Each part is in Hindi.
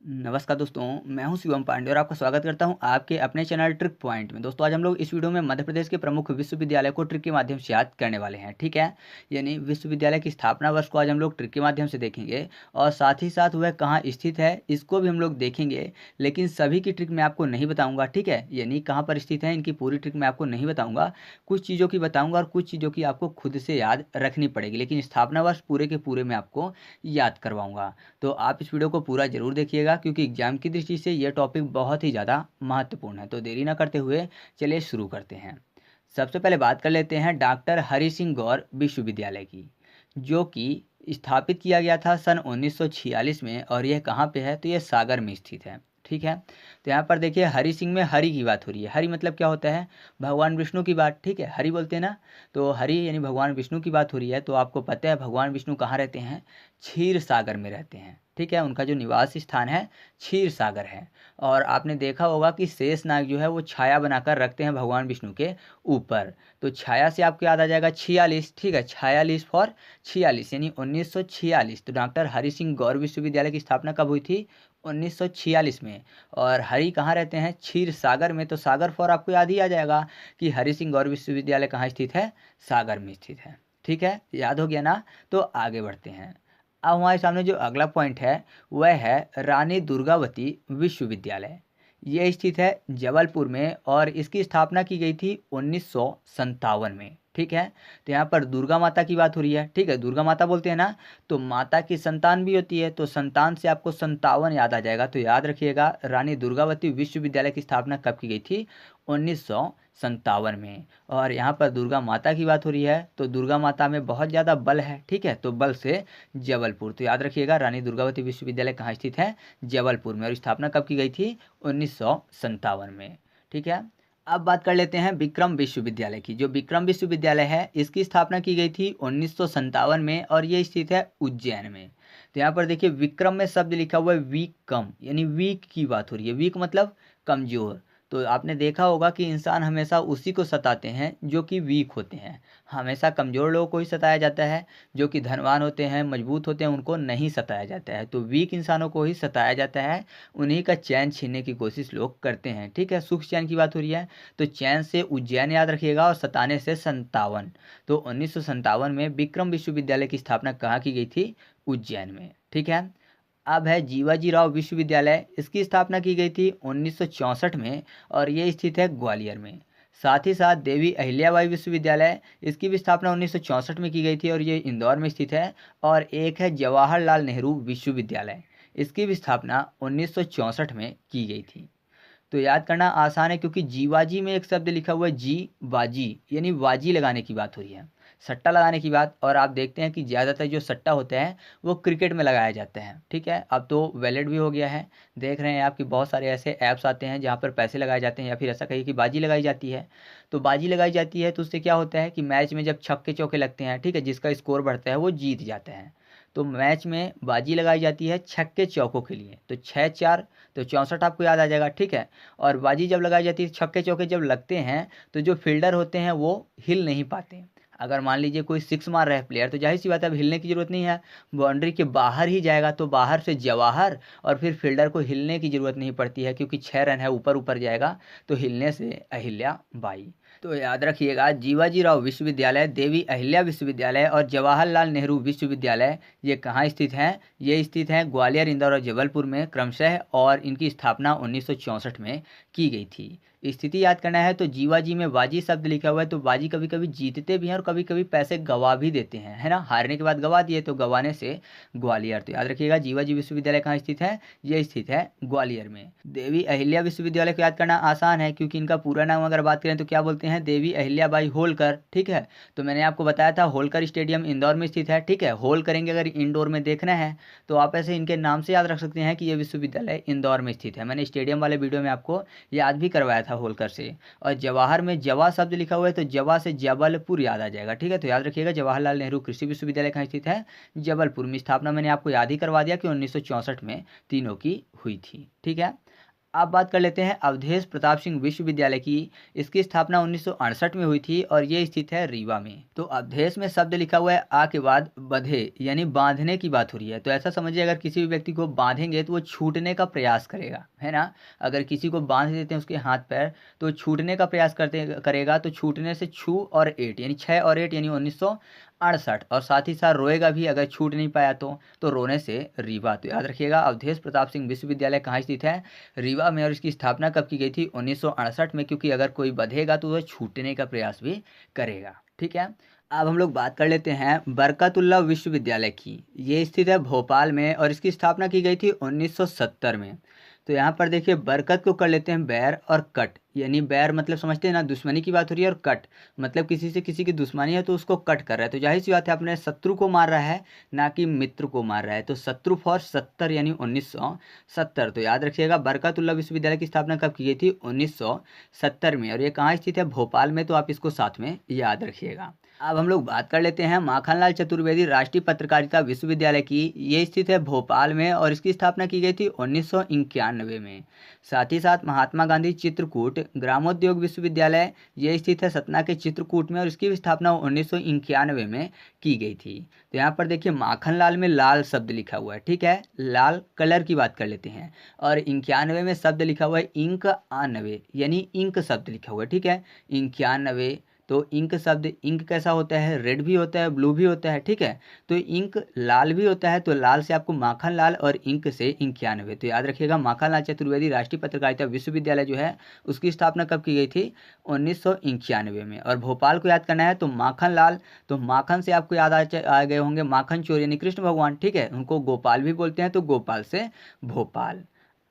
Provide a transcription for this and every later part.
नमस्कार दोस्तों, मैं हूं शिवम पांडे और आपका स्वागत करता हूं आपके अपने चैनल ट्रिक पॉइंट में। दोस्तों आज हम लोग इस वीडियो में मध्य प्रदेश के प्रमुख विश्वविद्यालय को ट्रिक के माध्यम से याद करने वाले हैं। ठीक है, यानी विश्वविद्यालय की स्थापना वर्ष को आज हम लोग ट्रिक के माध्यम से देखेंगे और साथ ही साथ वह कहाँ स्थित है इसको भी हम लोग देखेंगे। लेकिन सभी की ट्रिक मैं आपको नहीं बताऊँगा, ठीक है, यानी कहाँ पर स्थित है इनकी पूरी ट्रिक मैं आपको नहीं बताऊँगा। कुछ चीज़ों की बताऊँगा और कुछ चीज़ों की आपको खुद से याद रखनी पड़ेगी, लेकिन स्थापना वर्ष पूरे के पूरे मैं आपको याद करवाऊँगा। तो आप इस वीडियो को पूरा ज़रूर देखिएगा क्योंकि एग्जाम की दृष्टि से यह टॉपिक बहुत ही ज़्यादा महत्वपूर्ण है। तो देरी ना करते हुए चलिए शुरू करते हैं। सबसे पहले बात कर लेते हैं डॉक्टर हरि सिंह गौर विश्वविद्यालय की, जो कि स्थापित किया गया था सन 1946 में। और यह कहाँ पे है? तो यह सागर में स्थित है। ठीक है, तो यहाँ पर देखिए हरि सिंह में हरि की बात हो रही है। हरि मतलब क्या होता है? भगवान विष्णु की बात। ठीक है, हरि बोलते हैं ना, तो हरि यानी भगवान विष्णु की बात हो रही है। तो आपको पता है भगवान विष्णु कहाँ रहते हैं? क्षीर सागर में रहते हैं। ठीक है, उनका जो निवास स्थान है क्षीर सागर है। और आपने देखा होगा कि शेषनाग जो है वो छाया बनाकर रखते हैं भगवान विष्णु के ऊपर। तो छाया से आपको याद आ जाएगा 46। ठीक है, 46 फॉर 46 यानी 1946। तो डॉक्टर हरि सिंह गौर विश्वविद्यालय की स्थापना कब हुई थी? 1946 में। और हरि कहाँ रहते हैं? क्षीर सागर में। तो सागर फॉर आपको याद ही आ जाएगा कि हरि सिंह गौर विश्वविद्यालय कहाँ स्थित है? सागर में स्थित है। ठीक है, याद हो गया ना? तो आगे बढ़ते हैं। अब हमारे सामने जो अगला पॉइंट है वह है रानी दुर्गावती विश्वविद्यालय। ये स्थित है जबलपुर में और इसकी स्थापना की गई थी 1957 में। ठीक है, तो यहाँ पर दुर्गा माता की बात हो रही है। ठीक है, दुर्गा माता बोलते हैं ना, तो माता की संतान भी होती है, तो संतान से आपको 57 याद आ जाएगा। तो याद रखिएगा रानी दुर्गावती विश्वविद्यालय की स्थापना कब की गई थी? 1957 में। और यहाँ पर दुर्गा माता की बात हो रही है, तो दुर्गा माता में बहुत ज़्यादा बल है। ठीक है, तो बल से जबलपुर। तो याद रखिएगा रानी दुर्गावती विश्वविद्यालय कहाँ स्थित है? जबलपुर में। और स्थापना कब की गई थी? 1957 में। ठीक है, अब बात कर लेते हैं विक्रम विश्वविद्यालय की। जो विक्रम विश्वविद्यालय है इसकी स्थापना की गई थी 1957 में और ये स्थित है उज्जैन में। तो यहाँ पर देखिए विक्रम में शब्द लिखा हुआ है वीक कम, यानी वीक की बात हो रही है। वीक मतलब कमजोर। तो आपने देखा होगा कि इंसान हमेशा उसी को सताते हैं जो कि वीक होते हैं। हमेशा कमज़ोर लोगों को ही सताया जाता है, जो कि धनवान होते हैं, मजबूत होते हैं, उनको नहीं सताया जाता है। तो वीक इंसानों को ही सताया जाता है, उन्हीं का चैन छीनने की कोशिश लोग करते हैं। ठीक है, सुख चैन की बात हो रही है, तो चैन से उज्जैन याद रखिएगा और सताने से 57। तो 1957 में विक्रम विश्वविद्यालय की स्थापना कहाँ की गई थी? उज्जैन में। ठीक है, अब है जीवाजी राव विश्वविद्यालय। इसकी स्थापना की गई थी 1964 में और ये स्थित है ग्वालियर में। साथ ही साथ देवी अहिल्याबाई विश्वविद्यालय, इसकी भी स्थापना 1964 में की गई थी और ये इंदौर में स्थित है। और एक है जवाहरलाल नेहरू विश्वविद्यालय, इसकी भी स्थापना 1964 में की गई थी। तो याद करना आसान है क्योंकि जीवाजी में एक शब्द लिखा हुआ है जी बाजी, यानी बाजी लगाने की बात हो रही है, सट्टा लगाने की बात। और आप देखते हैं कि ज़्यादातर जो सट्टा होता है वो क्रिकेट में लगाया जाता है। ठीक है, अब तो वैलेट भी हो गया है। देख रहे हैं आप कि बहुत सारे ऐसे ऐप्स आते हैं जहाँ पर पैसे लगाए जाते हैं, या फिर ऐसा कहिए कि बाजी लगाई जाती है। तो बाजी लगाई जाती है तो उससे क्या होता है कि मैच में जब छक्के चौके लगते हैं, ठीक है, जिसका स्कोर बढ़ता है वो जीत जाता है। तो मैच में बाजी लगाई जाती है छक्के चौकों के लिए। तो 6 4 तो 64 आपको याद आ जाएगा। ठीक है, और बाजी जब लगाई जाती है, छक्के चौके जब लगते हैं तो जो फील्डर होते हैं वो हिल नहीं पाते। अगर मान लीजिए कोई सिक्स मार रहा है प्लेयर, तो जाहिर सी बात है अब हिलने की ज़रूरत नहीं है, बाउंड्री के बाहर ही जाएगा। तो बाहर से जवाहर, और फिर फील्डर को हिलने की ज़रूरत नहीं पड़ती है क्योंकि 6 रन है, ऊपर ऊपर जाएगा, तो हिलने से अहिल्या बाई। तो याद रखिएगा जीवाजी राव विश्वविद्यालय, देवी अहिल्या विश्वविद्यालय और जवाहरलाल नेहरू विश्वविद्यालय ये कहाँ स्थित हैं? ये स्थित हैं ग्वालियर, इंदौर और जबलपुर में क्रमशः। और इनकी स्थापना 1964 में की गई थी। स्थिति याद करना है तो जीवाजी में बाजी शब्द लिखा हुआ है, तो बाजी कभी कभी जीतते भी हैं और कभी कभी पैसे गवा भी देते हैं, है ना, हारने के बाद गवा दिए तो गवाने से ग्वालियर। तो याद रखिएगा जीवाजी विश्वविद्यालय कहाँ स्थित है? ये स्थित है ग्वालियर में। देवी अहिल्या विश्वविद्यालय को याद करना आसान है क्योंकि इनका पूरा नाम अगर बात करें तो क्या बोलते हैं? देवी अहिल्याबाई होलकर। ठीक है, तो मैंने आपको बताया था होलकर स्टेडियम इंदौर में स्थित है। ठीक है, होल करेंगे अगर इंडोर में देखना है तो आप ऐसे इनके नाम से याद रख सकते हैं कि ये विश्वविद्यालय इंदौर में स्थित है। मैंने स्टेडियम वाले वीडियो में आपको याद भी करवाया था होलकर से। और जवाहर में जवा शब्द लिखा हुआ है, तो जवा से जबलपुर याद आ जाएगा। ठीक है, तो याद रखिएगा जवाहरलाल नेहरू कृषि विश्वविद्यालय कहाँ स्थित है? जबलपुर में। स्थापना मैंने आपको याद ही करवा दिया कि 1964 में तीनों की हुई थी। ठीक है, आप बात कर लेते हैं अवधेश प्रताप सिंह विश्वविद्यालय की। इसकी स्थापना 1968 में हुई थी और ये स्थित है रीवा में। तो अवधेश में शब्द लिखा हुआ है आ के बाद बधे, यानी बांधने की बात हो रही है। तो ऐसा समझिए अगर किसी भी व्यक्ति को बांधेंगे तो वो छूटने का प्रयास करेगा, है ना। अगर किसी को बांध देते हैं उसके हाथ पैर तो छूटने का प्रयास करते करेगा। तो छूटने से छू और एट यानी 6 और 8 यानी 1968। और साथ ही साथ रोएगा भी अगर छूट नहीं पाया तो रोने से रीवा। तो याद रखिएगा अवधेश प्रताप सिंह विश्वविद्यालय कहाँ स्थित है, रीवा में। और इसकी स्थापना कब की गई थी, 1968 में। क्योंकि अगर कोई बधेगा तो वह छूटने का प्रयास भी करेगा, ठीक है। अब हम लोग बात कर लेते हैं बरकतुल्लाह विश्वविद्यालय की। ये स्थित है भोपाल में और इसकी स्थापना की गई थी 1970 में। तो यहाँ पर देखिए बरकत को कर लेते हैं बैर और कट, यानी बैर मतलब समझते हैं ना, दुश्मनी की बात हो रही है। और कट मतलब किसी से किसी की दुश्मनी है तो उसको कट कर रहा है। तो जाहिर सी बात है अपने शत्रु को मार रहा है, ना कि मित्र को मार रहा है। तो शत्रु फॉर 70 यानी 1970। तो याद रखिएगा बरकतुल्लाह विश्वविद्यालय की स्थापना कब की गई थी, 1970 में। और ये कहाँ स्थित है, भोपाल में। तो आप इसको साथ में याद रखिएगा। अब हम लोग बात कर लेते हैं माखनलाल चतुर्वेदी राष्ट्रीय पत्रकारिता विश्वविद्यालय की। ये स्थित है भोपाल में और इसकी स्थापना की गई थी 1991 में। साथ ही साथ महात्मा गांधी चित्रकूट ग्रामोद्योग विश्वविद्यालय, ये स्थित है सतना के चित्रकूट में और इसकी भी स्थापना 1991 में की गई थी। तो यहाँ पर देखिए माखनलाल में लाल शब्द लिखा हुआ है, ठीक है, लाल कलर की बात कर लेते हैं। और 91 में शब्द लिखा हुआ है इंक आनवे, यानी इंक शब्द लिखा हुआ है, ठीक है, 91। तो इंक शब्द, इंक कैसा होता है, रेड भी होता है, ब्लू भी होता है, ठीक है। तो इंक लाल भी होता है। तो लाल से आपको माखन लाल और इंक से 91। तो याद रखिएगा माखनलाल चतुर्वेदी राष्ट्रीय पत्रकारिता विश्वविद्यालय जो है उसकी स्थापना कब की गई थी, 1991 में। और भोपाल को याद करना है तो माखन लाल, तो माखन से आपको याद आ गए होंगे माखन चोर यानी कृष्ण भगवान, ठीक है, उनको गोपाल भी बोलते हैं। तो गोपाल से भोपाल।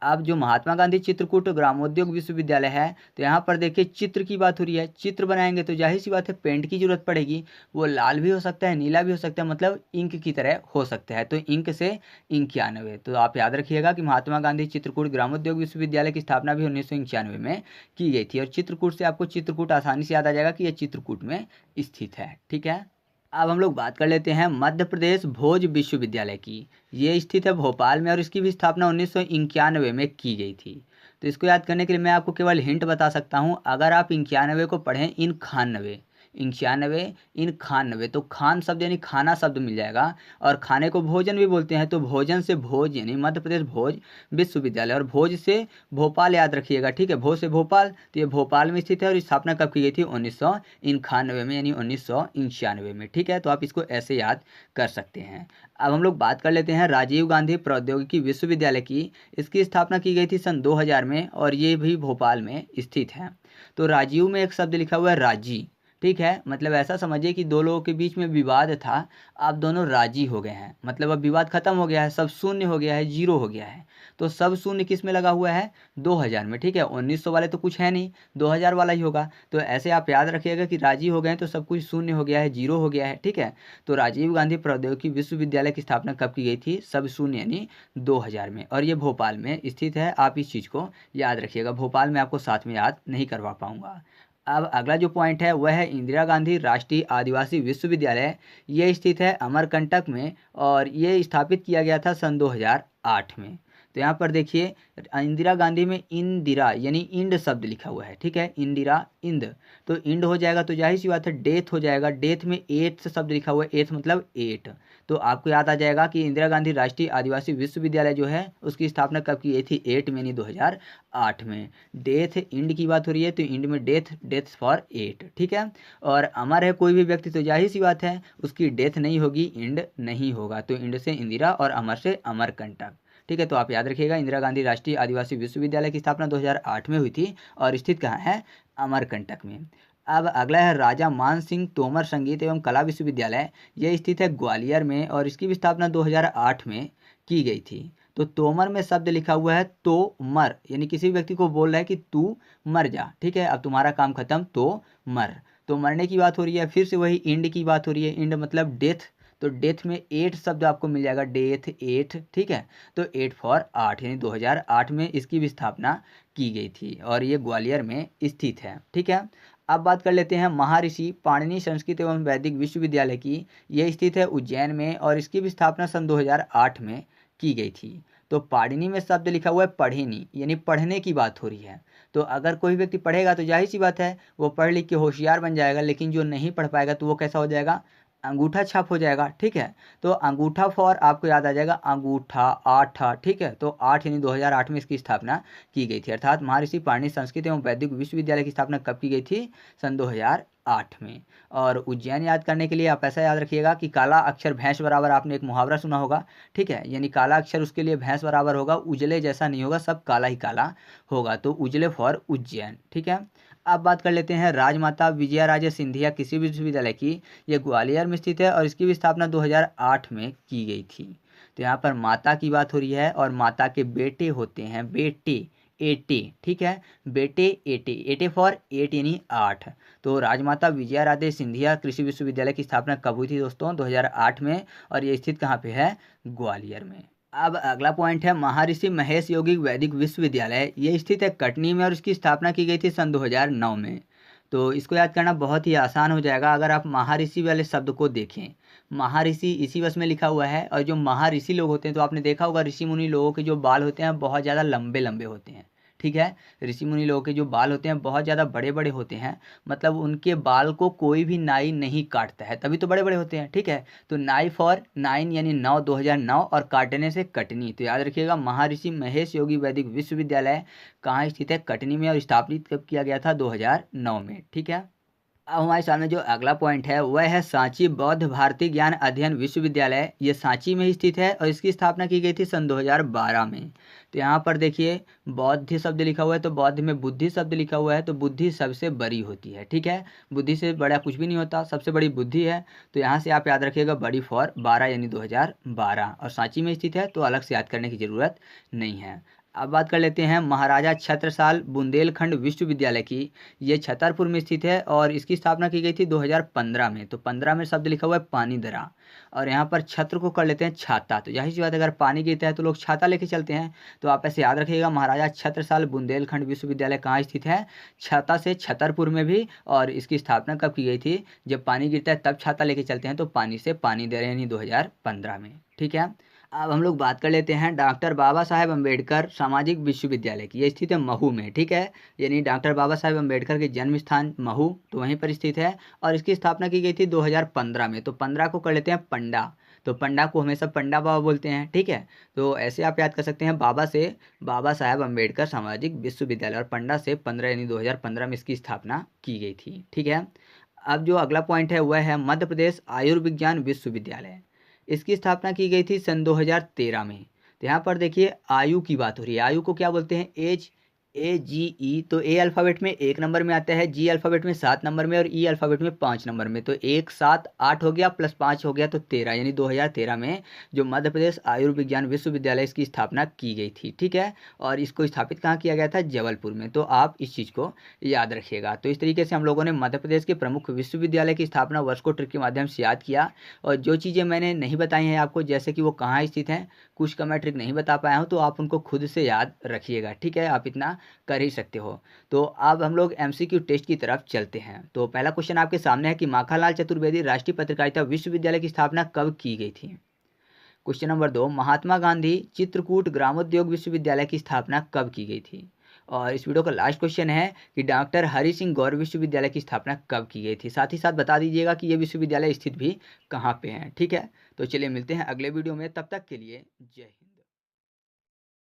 अब जो महात्मा गांधी चित्रकूट ग्रामोद्योग विश्वविद्यालय है, तो यहाँ पर देखिए चित्र की बात हो रही है। चित्र बनाएंगे तो जाहिर सी बात है पेंट की जरूरत पड़ेगी। वो लाल भी हो सकता है, नीला भी हो सकता है, मतलब इंक की तरह हो सकता है। तो इंक से 91। तो आप याद रखिएगा कि महात्मा गांधी चित्रकूट ग्रामोद्योग विश्वविद्यालय की स्थापना भी 1991 में की गई थी। और चित्रकूट से आपको चित्रकूट आसानी से याद आ जाएगा कि यह चित्रकूट में स्थित है, ठीक है। अब हम लोग बात कर लेते हैं मध्य प्रदेश भोज विश्वविद्यालय की। ये स्थित है भोपाल में और इसकी भी स्थापना 1991 में की गई थी। तो इसको याद करने के लिए मैं आपको केवल हिंट बता सकता हूँ। अगर आप 91 को पढ़ें इन 91, 91 इन 91, तो खान शब्द यानी खाना शब्द मिल जाएगा। और खाने को भोजन भी बोलते हैं। तो भोजन से भोज यानी मध्य प्रदेश भोज विश्वविद्यालय। और भोज से भोपाल याद रखिएगा, ठीक है, भोज से भोपाल। तो ये भोपाल में स्थित है और स्थापना कब की गई थी, 1991 में, यानी 1991 में, ठीक है। तो आप इसको ऐसे याद कर सकते हैं। अब हम लोग बात कर लेते हैं राजीव गांधी प्रौद्योगिकी विश्वविद्यालय की। इसकी स्थापना की गई थी सन 2000 में और ये भी भोपाल में स्थित है। तो राजीव में एक शब्द लिखा हुआ है राजी, ठीक है, मतलब ऐसा समझिए कि दो लोगों के बीच में विवाद था, आप दोनों राजी हो गए हैं, मतलब अब विवाद खत्म हो गया है, सब शून्य हो गया है, जीरो हो गया है। तो सब शून्य किस में लगा हुआ है, 2000 में, ठीक है। 1900 वाले तो कुछ है नहीं, 2000 वाला ही होगा। तो ऐसे आप याद रखिएगा कि राजी हो गए तो सब कुछ शून्य हो गया है, जीरो हो गया है, ठीक है। तो राजीव गांधी प्रौद्योगिकी विश्वविद्यालय की स्थापना कब की गई थी, सब शून्य यानी 2000 में। और ये भोपाल में स्थित है। आप इस चीज़ को याद रखिएगा, भोपाल में आपको साथ में याद नहीं करवा पाऊंगा। अब अगला जो पॉइंट है वह है इंदिरा गांधी राष्ट्रीय आदिवासी विश्वविद्यालय। ये स्थित है अमरकंटक में और ये स्थापित किया गया था सन 2008 में। तो यहाँ पर देखिए इंदिरा गांधी में इंदिरा यानी इंड शब्द लिखा हुआ है, ठीक है, इंदिरा इंद। तो इंड हो जाएगा तो जाहिर सी बात है डेथ हो जाएगा। डेथ में एथ शब्द लिखा हुआ है, एथ मतलब 8। तो आपको याद आ जाएगा कि इंदिरा गांधी राष्ट्रीय आदिवासी विश्वविद्यालय जो है उसकी स्थापना कब की गई थी, 8 में यानी 2008 में। डेथ इंड की बात हो रही है तो इंड में डेथ, डेथ फॉर 8, ठीक है। और अमर है कोई भी व्यक्ति तो जाहिर सी बात है उसकी डेथ नहीं होगी, इंड नहीं होगा। तो इंड से इंदिरा और अमर से अमरकंटक, ठीक है। तो आप याद रखिएगा इंदिरा गांधी राष्ट्रीय आदिवासी विश्वविद्यालय की स्थापना 2008 में हुई थी और स्थित कहाँ है, अमरकंटक में। अब अगला है राजा मान सिंह तोमर संगीत एवं कला विश्वविद्यालय। यह स्थित है ग्वालियर में और इसकी भी स्थापना 2008 में की गई थी। तो तोमर में शब्द लिखा हुआ है तो मर, यानी किसी व्यक्ति को बोल रहा है कि तू मर जा, ठीक है, अब तुम्हारा काम खत्म, तो मर। तो मरने की बात हो रही है। फिर से वही इंड की बात हो रही है, इंड मतलब डेथ। तो डेथ में 8 शब्द आपको मिल जाएगा, डेथ 8, ठीक है। तो 8 फॉर 8 यानी 2008 में इसकी भी स्थापना की गई थी और ये ग्वालियर में स्थित है, ठीक है। अब बात कर लेते हैं महर्षि पाणिनि संस्कृत एवं वैदिक विश्वविद्यालय की। यह स्थित है उज्जैन में और इसकी भी स्थापना सन 2008 में की गई थी। तो पाणिनि में शब्द लिखा हुआ है पढ़िनी, यानी पढ़ने की बात हो रही है। तो अगर कोई व्यक्ति पढ़ेगा तो जाहिर सी बात है वो पढ़ लिख के होशियार बन जाएगा, लेकिन जो नहीं पढ़ पाएगा तो वो कैसा हो जाएगा, अंगूठा छाप हो जाएगा। ठीक है, तो अंगूठा फॉर आपको याद आ जाएगा अंगूठा, आठ। ठीक है, तो 8 यानी 2008 में इसकी स्थापना की गई थी। अर्थात महर्षि पाणिनि संस्कृत एवं वैदिक विश्वविद्यालय की स्थापना कब की गई थी, सन 2008 में। और उज्जैन याद करने के लिए आप ऐसा याद रखिएगा कि काला अक्षर भैंस बराबर, आपने एक मुहावरा सुना होगा। ठीक है, यानी काला अक्षर उसके लिए भैंस बराबर होगा, उजले जैसा नहीं होगा, सब काला ही काला होगा, तो उजले फॉर उज्जैन। ठीक है, अब बात कर लेते हैं राजमाता विजया राजे सिंधिया कृषि विश्वविद्यालय की। ये ग्वालियर में स्थित है और इसकी भी स्थापना 2008 में की गई थी। तो यहाँ पर माता की बात हो रही है और माता के बेटे होते हैं, बेटे, एटे। ठीक है, बेटे एटे, एटे फॉर 8 यानी 8। तो राजमाता विजया राजे सिंधिया कृषि विश्वविद्यालय की स्थापना कब हुई थी दोस्तों, 2008 में, और ये स्थित कहाँ पे है, ग्वालियर में। अब अगला पॉइंट है महर्षि महेश योगी वैदिक विश्वविद्यालय। ये स्थित है कटनी में और इसकी स्थापना की गई थी सन 2009 में। तो इसको याद करना बहुत ही आसान हो जाएगा अगर आप महर्षि वाले शब्द को देखें। महर्षि इसी वश में लिखा हुआ है, और जो महर्षि लोग होते हैं तो आपने देखा होगा ऋषि मुनि लोगों के जो बाल होते हैं बहुत ज़्यादा लंबे लंबे होते हैं। ठीक है, ऋषि मुनि लोगों के जो बाल होते हैं बहुत ज़्यादा बड़े बड़े होते हैं, मतलब उनके बाल को कोई भी नाई नहीं काटता है, तभी तो बड़े बड़े होते हैं। ठीक है, तो नाई फॉर 9 यानी 9, 2009, और काटने से कटनी। तो याद रखिएगा महर्षि महेश योगी वैदिक विश्वविद्यालय कहाँ स्थित है, कटनी में, और स्थापित कब किया गया था, 2009 में। ठीक है, अब हमारे सामने जो अगला पॉइंट है वह है सांची बौद्ध भारती ज्ञान अध्ययन विश्वविद्यालय। ये सांची में ही स्थित है और इसकी स्थापना की गई थी सन 2012 में। तो यहाँ पर देखिए बौद्ध शब्द लिखा हुआ है, तो बौद्ध में बुद्धि शब्द लिखा हुआ है, तो बुद्धि सबसे बड़ी होती है। ठीक है, बुद्धि से बड़ा कुछ भी नहीं होता, सबसे बड़ी बुद्धि है। तो यहाँ से आप याद रखिएगा बड़ी फॉर 12 यानी 2012, और सांची में स्थित है तो अलग से याद करने की ज़रूरत नहीं है। अब बात कर लेते हैं महाराजा छत्रसाल बुंदेलखंड विश्वविद्यालय की। ये छतरपुर में स्थित है और इसकी स्थापना की गई थी 2015 में। तो 15 में शब्द लिखा हुआ है पानीदरा, और यहाँ पर छत्र को कर लेते हैं छाता। तो यही सी बात है, अगर पानी गिरता है तो लोग छाता लेके चलते हैं। तो आप ऐसे याद रखिएगा महाराजा छत्रसाल बुंदेलखंड विश्वविद्यालय कहाँ स्थित है, छाता से छतरपुर में भी। और इसकी स्थापना कब की गई थी, जब पानी गिरता है तब छाता लेके चलते हैं, तो पानी से पानी दे रहे हैं, यानी 2015 में। ठीक है, अब हम लोग बात कर लेते हैं डॉक्टर बाबा साहेब अम्बेडकर सामाजिक विश्वविद्यालय की। ये स्थित है महू में। ठीक है, यानी डॉक्टर बाबा साहेब अम्बेडकर के जन्म स्थान महू, तो वहीं पर स्थित है, और इसकी स्थापना की गई थी 2015 में। तो 15 को कर लेते हैं पंडा, तो पंडा को हमेशा पंडा बाबा बोलते हैं। ठीक है, तो ऐसे आप याद कर सकते हैं, बाबा से बाबा साहेब अम्बेडकर सामाजिक विश्वविद्यालय, और पंडा से 15 यानी 2015 में इसकी स्थापना की गई थी। ठीक है, अब जो अगला पॉइंट है वह है मध्य प्रदेश आयुर्विज्ञान विश्वविद्यालय। इसकी स्थापना की गई थी सन 2013 में। तो यहाँ पर देखिए आयु की बात हो रही है। आयु को क्या बोलते हैं, एज, AGE। तो ए अल्फ़ाबेट में 1 नंबर में आता है, जी अल्फ़ाबेट में 7 नंबर में, और ई अल्फ़ाबेट में 5 नंबर में। तो 1 7 8 हो गया, प्लस 5 हो गया, तो 13, यानी 2013 में जो मध्य प्रदेश आयुर्विज्ञान विश्वविद्यालय इसकी स्थापना की गई थी। ठीक है, और इसको स्थापित कहाँ किया गया था, जबलपुर में। तो आप इस चीज़ को याद रखिएगा। तो इस तरीके से हम लोगों ने मध्य प्रदेश के प्रमुख विश्वविद्यालय की स्थापना वर्ष को ट्रिक के माध्यम से याद किया। और जो चीज़ें मैंने नहीं बताई हैं आपको, जैसे कि वो कहाँ स्थित हैं, कुछ का मैं ट्रिक नहीं बता पाया हूँ, तो आप उनको खुद से याद रखिएगा। ठीक है, आप इतना कर ही सकते हो। तो अब हम लोग MCQ टेस्ट की तरफ चलते हैं। तो पहला क्वेश्चन आपके सामने है कि माखनलाल चतुर्वेदी राष्ट्रीय पत्रकारिता विश्वविद्यालय की स्थापना कब की गई थी। क्वेश्चन नंबर 2, महात्मा गांधी चित्रकूट ग्रामोद्योग विश्वविद्यालय की स्थापना कब की गई थी। और इस वीडियो का लास्ट क्वेश्चन है कि डॉक्टर हरि सिंह गौर विश्वविद्यालय की स्थापना कब की गई थी। साथ ही साथ बता दीजिएगा कि ये विश्वविद्यालय स्थित भी कहाँ पे हैं। ठीक है, तो चलिए मिलते हैं अगले वीडियो में, तब तक के लिए जय हिंद।